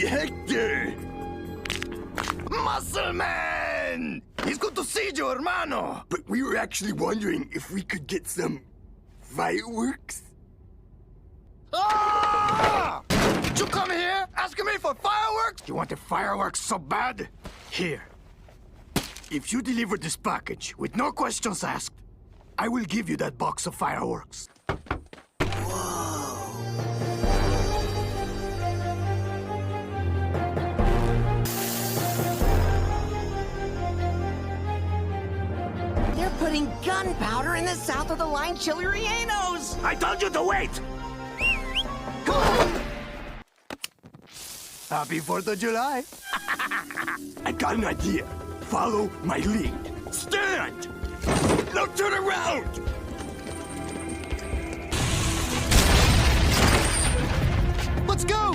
Hector! Muscle Man! It's good to see you, hermano! But we were actually wondering if we could get some fireworks? Ah! Did you come here asking me for fireworks? You want the fireworks so bad? Here. If you deliver this package with no questions asked, I will give you that box of fireworks. They're putting gunpowder in the south of the line chili rellenos! I told you to wait! Come on! Happy 4th of July! I got an idea. Follow my lead. Stand! Now turn around! Let's go!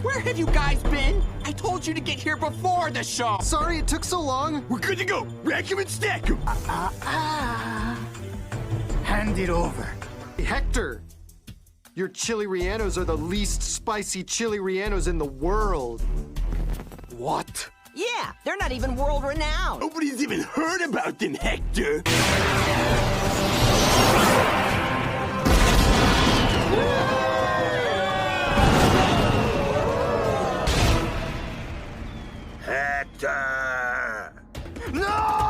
Where have you guys been? I told you to get here before the show. Sorry it took so long. We're good to go. Rack 'em and stack 'em. Hand it over. Hector, your chili rellenos are the least spicy chili rellenos in the world. What? Yeah, they're not even world-renowned! Nobody's even heard about them, Hector. Hector! No!